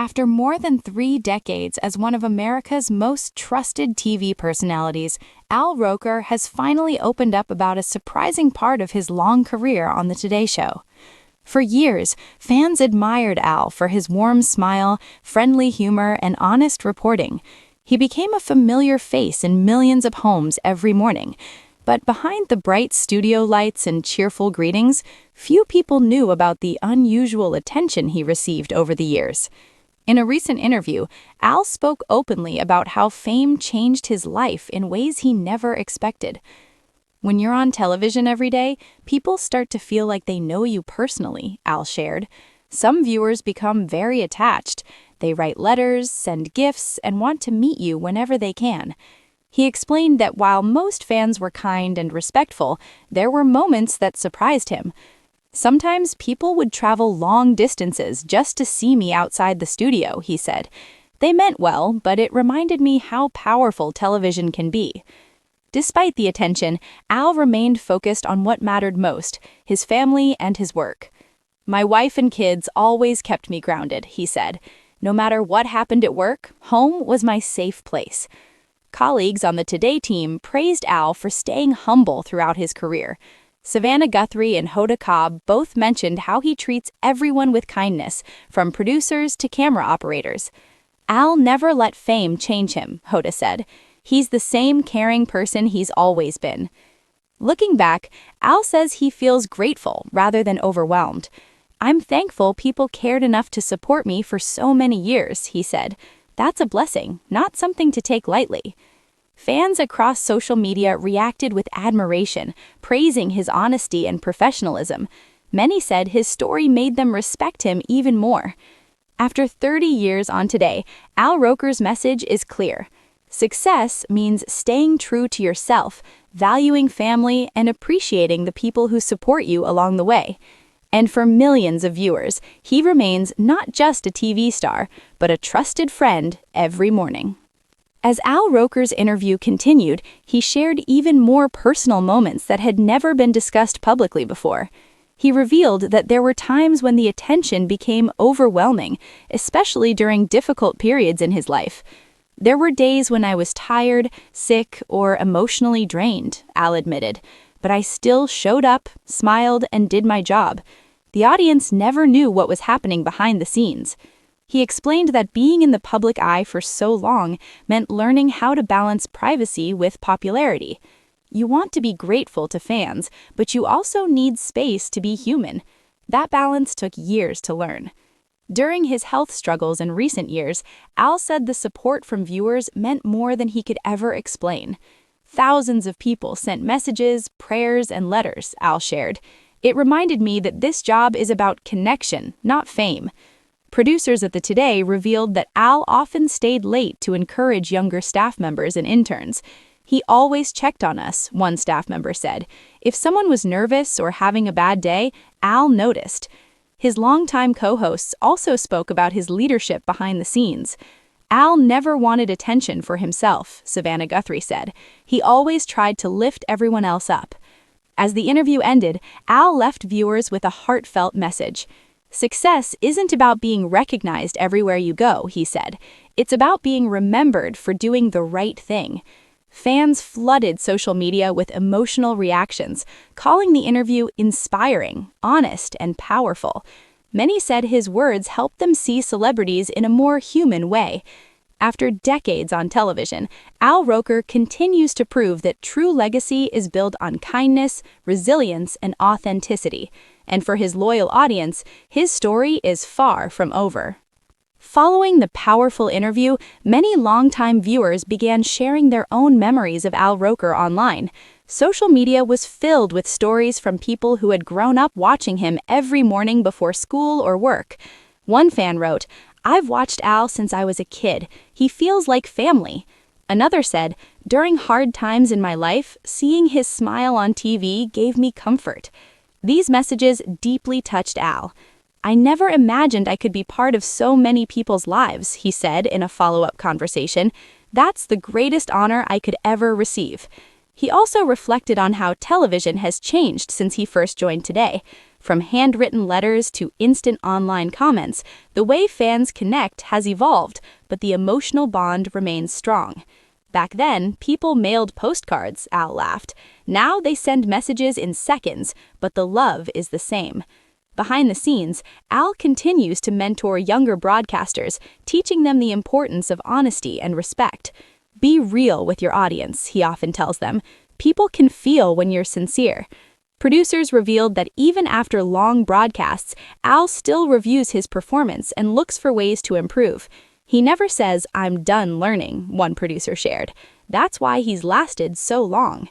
After more than 3 decades as one of America's most trusted TV personalities, Al Roker has finally opened up about a surprising part of his long career on The Today Show. For years, fans admired Al for his warm smile, friendly humor, and honest reporting. He became a familiar face in millions of homes every morning. But behind the bright studio lights and cheerful greetings, few people knew about the unusual attention he received over the years. In a recent interview, Al spoke openly about how fame changed his life in ways he never expected. "When you're on television every day, people start to feel like they know you personally," Al shared. "Some viewers become very attached. They write letters, send gifts, and want to meet you whenever they can." He explained that while most fans were kind and respectful, there were moments that surprised him. "Sometimes people would travel long distances just to see me outside the studio," he said. "They meant well, but it reminded me how powerful television can be." Despite the attention, Al remained focused on what mattered most, his family and his work. "My wife and kids always kept me grounded," he said. "No matter what happened at work, home was my safe place." Colleagues on the Today team praised Al for staying humble throughout his career. Savannah Guthrie and Hoda Kotb both mentioned how he treats everyone with kindness, from producers to camera operators. "Al never let fame change him," Hoda said. "He's the same caring person he's always been." Looking back, Al says he feels grateful rather than overwhelmed. "I'm thankful people cared enough to support me for so many years," he said. "That's a blessing, not something to take lightly." Fans across social media reacted with admiration, praising his honesty and professionalism. Many said his story made them respect him even more. After 30 years on Today, Al Roker's message is clear. Success means staying true to yourself, valuing family, and appreciating the people who support you along the way. And for millions of viewers, he remains not just a TV star, but a trusted friend every morning. As Al Roker's interview continued, he shared even more personal moments that had never been discussed publicly before. He revealed that there were times when the attention became overwhelming, especially during difficult periods in his life. "There were days when I was tired, sick, or emotionally drained," Al admitted. "But I still showed up, smiled, and did my job. The audience never knew what was happening behind the scenes." He explained that being in the public eye for so long meant learning how to balance privacy with popularity. "You want to be grateful to fans, but you also need space to be human." That balance took years to learn. During his health struggles in recent years, Al said the support from viewers meant more than he could ever explain. "Thousands of people sent messages, prayers, and letters," Al shared. "It reminded me that this job is about connection, not fame." Producers at the Today revealed that Al often stayed late to encourage younger staff members and interns. "He always checked on us," one staff member said. "If someone was nervous or having a bad day, Al noticed." His longtime co-hosts also spoke about his leadership behind the scenes. "Al never wanted attention for himself," Savannah Guthrie said. "He always tried to lift everyone else up." As the interview ended, Al left viewers with a heartfelt message. "Success isn't about being recognized everywhere you go," he said. "It's about being remembered for doing the right thing." Fans flooded social media with emotional reactions, calling the interview inspiring, honest, and powerful. Many said his words helped them see celebrities in a more human way. After decades on television, Al Roker continues to prove that true legacy is built on kindness, resilience, and authenticity. And for his loyal audience, his story is far from over. Following the powerful interview, many longtime viewers began sharing their own memories of Al Roker online. Social media was filled with stories from people who had grown up watching him every morning before school or work. One fan wrote, "I've watched Al since I was a kid. He feels like family." Another said, "During hard times in my life, seeing his smile on TV gave me comfort." These messages deeply touched Al. "I never imagined I could be part of so many people's lives," he said in a follow-up conversation. "That's the greatest honor I could ever receive." He also reflected on how television has changed since he first joined Today. From handwritten letters to instant online comments, the way fans connect has evolved, but the emotional bond remains strong. Back then, people mailed postcards, Al laughed. Now they send messages in seconds, but the love is the same. Behind the scenes, Al continues to mentor younger broadcasters, teaching them the importance of honesty and respect. Be real with your audience, he often tells them. People can feel when you're sincere. Producers revealed that even after long broadcasts, Al still reviews his performance and looks for ways to improve. He never says, "I'm done learning," one producer shared. That's why he's lasted so long.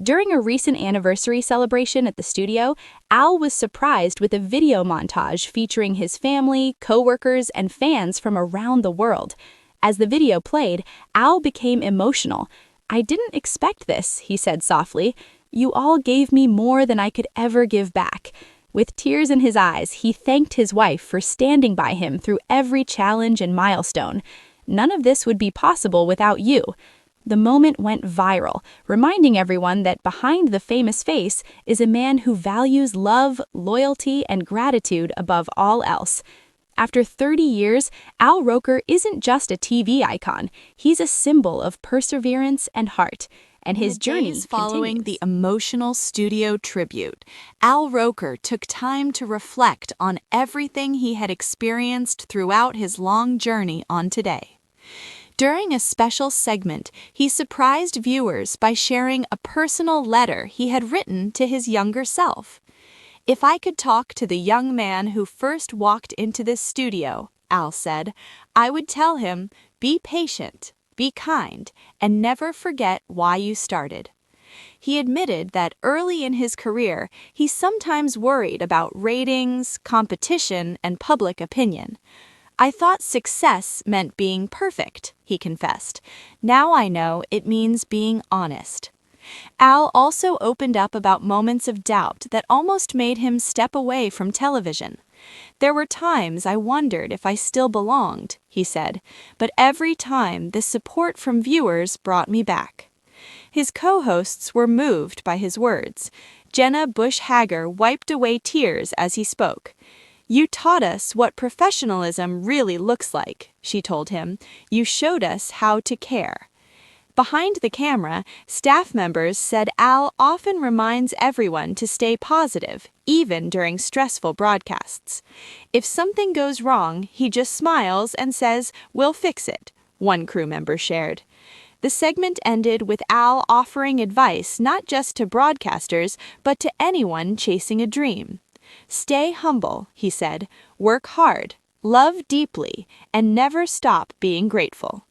During a recent anniversary celebration at the studio, Al was surprised with a video montage featuring his family, co-workers, and fans from around the world. As the video played, Al became emotional. "I didn't expect this," he said softly. "You all gave me more than I could ever give back." With tears in his eyes, he thanked his wife for standing by him through every challenge and milestone. "None of this would be possible without you." The moment went viral, reminding everyone that behind the famous face is a man who values love, loyalty, and gratitude above all else. After 30 years, Al Roker isn't just a TV icon. He's a symbol of perseverance and heart. And his journey following continues. the emotional studio tribute, Al Roker took time to reflect on everything he had experienced throughout his long journey on Today. During a special segment, he surprised viewers by sharing a personal letter he had written to his younger self. "If I could talk to the young man who first walked into this studio," Al said, "I would tell him, be patient, be kind, and never forget why you started." He admitted that early in his career, he sometimes worried about ratings, competition, and public opinion. "I thought success meant being perfect," he confessed. "Now I know it means being honest." Al also opened up about moments of doubt that almost made him step away from television. "There were times I wondered if I still belonged," he said, "but every time the support from viewers brought me back." His co-hosts were moved by his words. Jenna Bush Hager wiped away tears as he spoke. "You taught us what professionalism really looks like," she told him. "You showed us how to care." Behind the camera, staff members said Al often reminds everyone to stay positive, even during stressful broadcasts. "If something goes wrong, he just smiles and says, 'We'll fix it,'" one crew member shared. The segment ended with Al offering advice not just to broadcasters, but to anyone chasing a dream. "Stay humble," he said, "work hard, love deeply, and never stop being grateful."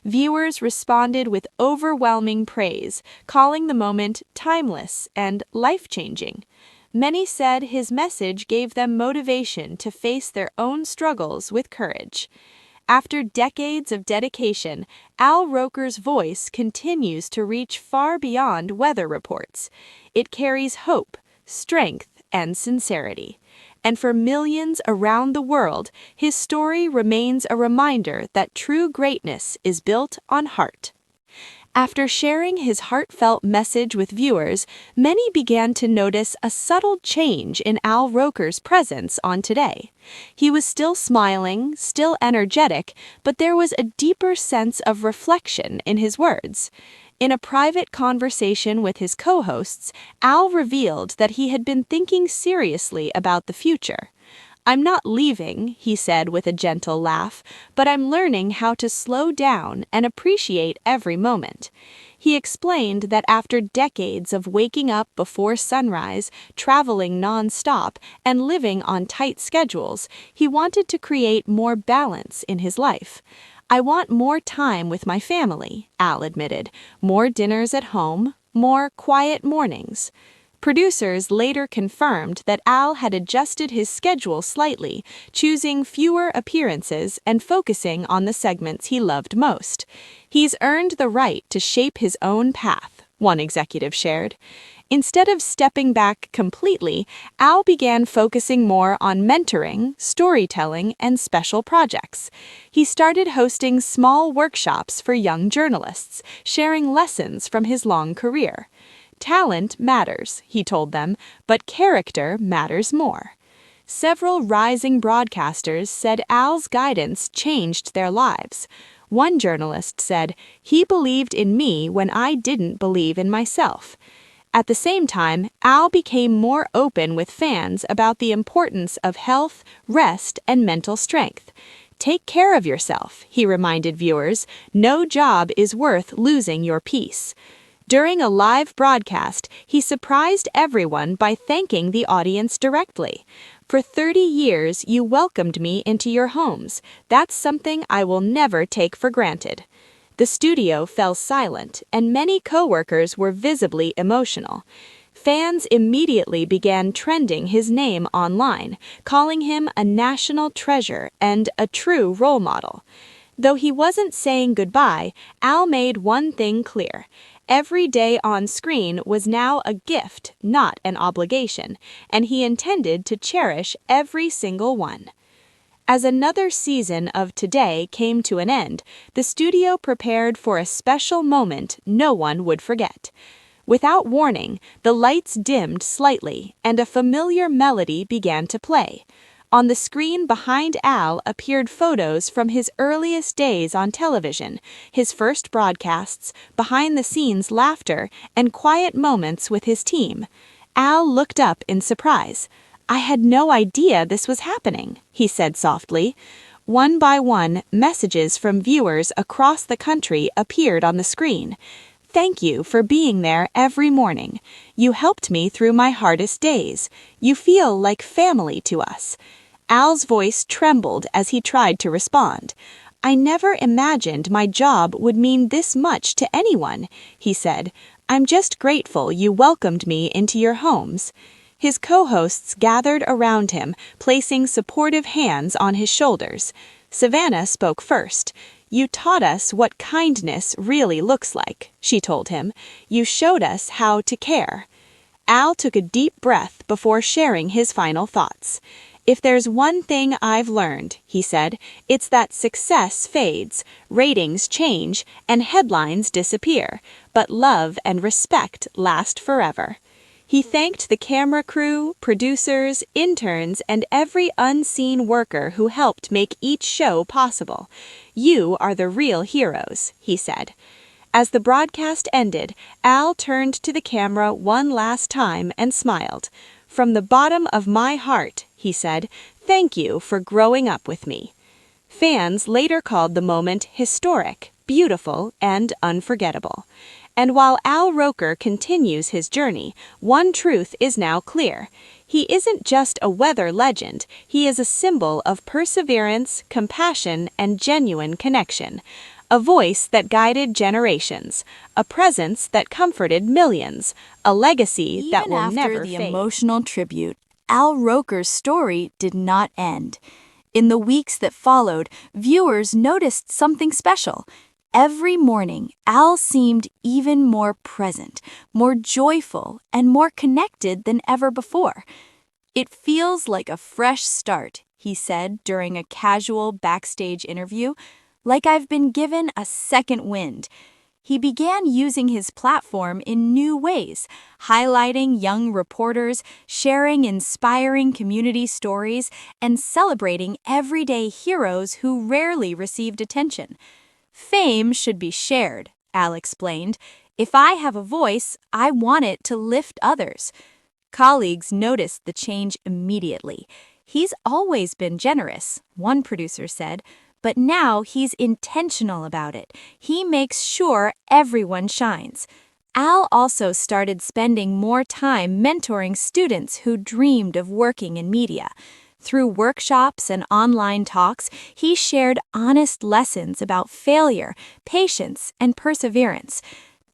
Viewers responded with overwhelming praise, calling the moment timeless and life-changing. Many said his message gave them motivation to face their own struggles with courage. After decades of dedication, Al Roker's voice continues to reach far beyond weather reports. It carries hope, strength, and sincerity. And for millions around the world, his story remains a reminder that true greatness is built on heart. After sharing his heartfelt message with viewers, many began to notice a subtle change in Al Roker's presence on Today. He was still smiling, still energetic, but there was a deeper sense of reflection in his words. In a private conversation with his co-hosts, Al revealed that he had been thinking seriously about the future. "I'm not leaving," he said with a gentle laugh, "but I'm learning how to slow down and appreciate every moment." He explained that after decades of waking up before sunrise, traveling non-stop, and living on tight schedules, he wanted to create more balance in his life. "I want more time with my family," Al admitted, "more dinners at home, more quiet mornings." Producers later confirmed that Al had adjusted his schedule slightly, choosing fewer appearances and focusing on the segments he loved most. "He's earned the right to shape his own path," one executive shared. Instead of stepping back completely, Al began focusing more on mentoring, storytelling, and special projects. He started hosting small workshops for young journalists, sharing lessons from his long career. Talent matters, he told them, but character matters more. Several rising broadcasters said Al's guidance changed their lives. One journalist said, "He believed in me when I didn't believe in myself." At the same time, Al became more open with fans about the importance of health, rest, and mental strength. "Take care of yourself," he reminded viewers. "No job is worth losing your peace." During a live broadcast, he surprised everyone by thanking the audience directly. "For 30 years, you welcomed me into your homes. That's something I will never take for granted." The studio fell silent, and many coworkers were visibly emotional. Fans immediately began trending his name online, calling him a national treasure and a true role model. Though he wasn't saying goodbye, Al made one thing clear. Every day on screen was now a gift, not an obligation, and he intended to cherish every single one. As another season of Today came to an end, the studio prepared for a special moment no one would forget. Without warning, the lights dimmed slightly, and a familiar melody began to play. On the screen behind Al appeared photos from his earliest days on television, his first broadcasts, behind-the-scenes laughter, and quiet moments with his team. Al looked up in surprise. "I had no idea this was happening," he said softly. One by one, messages from viewers across the country appeared on the screen. "Thank you for being there every morning. You helped me through my hardest days. You feel like family to us." Al's voice trembled as he tried to respond. "I never imagined my job would mean this much to anyone," he said. "I'm just grateful you welcomed me into your homes." His co-hosts gathered around him, placing supportive hands on his shoulders. Savannah spoke first. "You taught us what kindness really looks like," she told him. "You showed us how to care." Al took a deep breath before sharing his final thoughts. "If there's one thing I've learned," he said, "it's that success fades, ratings change, and headlines disappear, but love and respect last forever." He thanked the camera crew, producers, interns, and every unseen worker who helped make each show possible. "You are the real heroes," he said. As the broadcast ended, Al turned to the camera one last time and smiled. "From the bottom of my heart," he said, "thank you for growing up with me." Fans later called the moment historic, beautiful, and unforgettable. And while Al Roker continues his journey, one truth is now clear. He isn't just a weather legend, he is a symbol of perseverance, compassion, and genuine connection. A voice that guided generations, a presence that comforted millions, a legacy that will never fade. Even after the emotional tribute, Al Roker's story did not end. In the weeks that followed, viewers noticed something special. Every morning, Al seemed even more present, more joyful, and more connected than ever before. "It feels like a fresh start," he said during a casual backstage interview, "like I've been given a second wind." He began using his platform in new ways, highlighting young reporters, sharing inspiring community stories, and celebrating everyday heroes who rarely received attention. "Fame should be shared," Al explained. "If I have a voice, I want it to lift others." Colleagues noticed the change immediately. "He's always been generous," one producer said, "but now he's intentional about it. He makes sure everyone shines." Al also started spending more time mentoring students who dreamed of working in media. Through workshops and online talks, he shared honest lessons about failure, patience, and perseverance.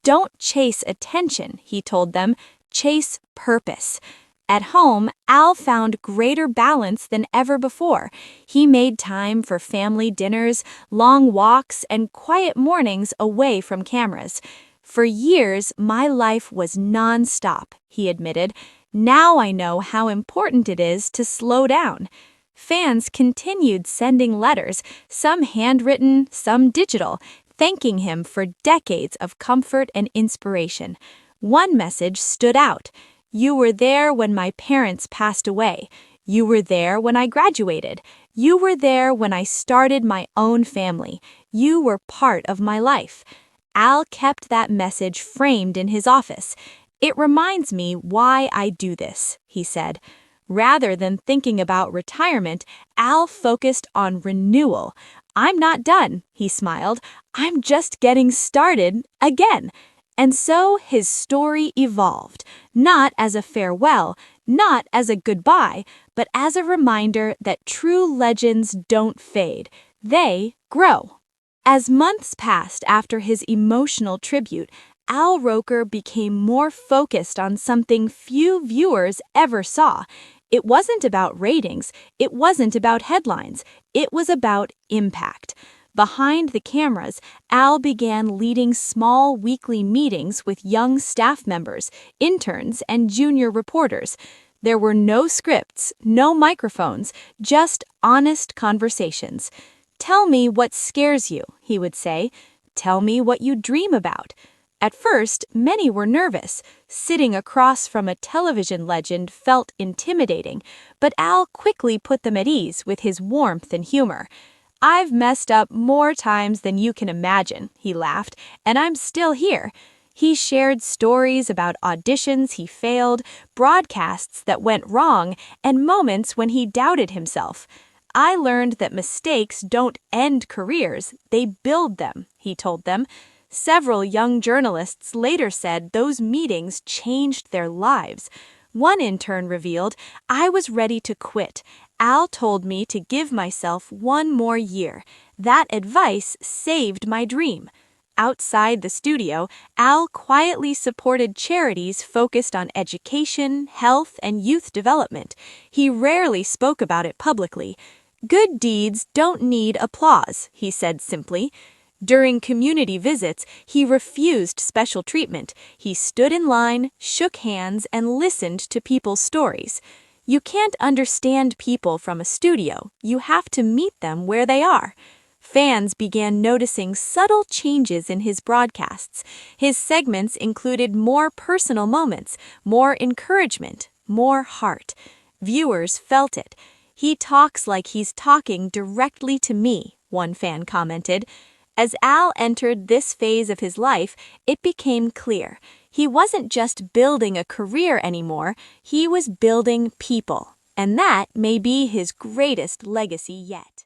"Don't chase attention," he told them, "chase purpose." At home, Al found greater balance than ever before. He made time for family dinners, long walks, and quiet mornings away from cameras. "For years, my life was non-stop," he admitted. "Now I know how important it is to slow down." Fans continued sending letters, some handwritten, some digital, thanking him for decades of comfort and inspiration. One message stood out. "You were there when my parents passed away. You were there when I graduated. You were there when I started my own family. You were part of my life." Al kept that message framed in his office. "It reminds me why I do this," he said. Rather than thinking about retirement, Al focused on renewal. "I'm not done," he smiled. "I'm just getting started again." And so his story evolved, not as a farewell, not as a goodbye, but as a reminder that true legends don't fade, they grow. As months passed after his emotional tribute, Al Roker became more focused on something few viewers ever saw. It wasn't about ratings, it wasn't about headlines, it was about impact. Behind the cameras, Al began leading small weekly meetings with young staff members, interns, and junior reporters. There were no scripts, no microphones, just honest conversations. "Tell me what scares you," he would say. "Tell me what you dream about." At first, many were nervous. Sitting across from a television legend felt intimidating, but Al quickly put them at ease with his warmth and humor. "I've messed up more times than you can imagine," he laughed, "and I'm still here." He shared stories about auditions he failed, broadcasts that went wrong, and moments when he doubted himself. "I learned that mistakes don't end careers, they build them," he told them. Several young journalists later said those meetings changed their lives. One intern revealed, "I was ready to quit. Al told me to give myself one more year. That advice saved my dream." Outside the studio, Al quietly supported charities focused on education, health, and youth development. He rarely spoke about it publicly. "Good deeds don't need applause," he said simply. During community visits, he refused special treatment. He stood in line, shook hands, and listened to people's stories. You can't understand people from a studio. You have to meet them where they are. Fans began noticing subtle changes in his broadcasts. His segments included more personal moments, more encouragement, more heart. Viewers felt it. "He talks like he's talking directly to me," one fan commented. As Al entered this phase of his life, it became clear. He wasn't just building a career anymore, he was building people. And that may be his greatest legacy yet.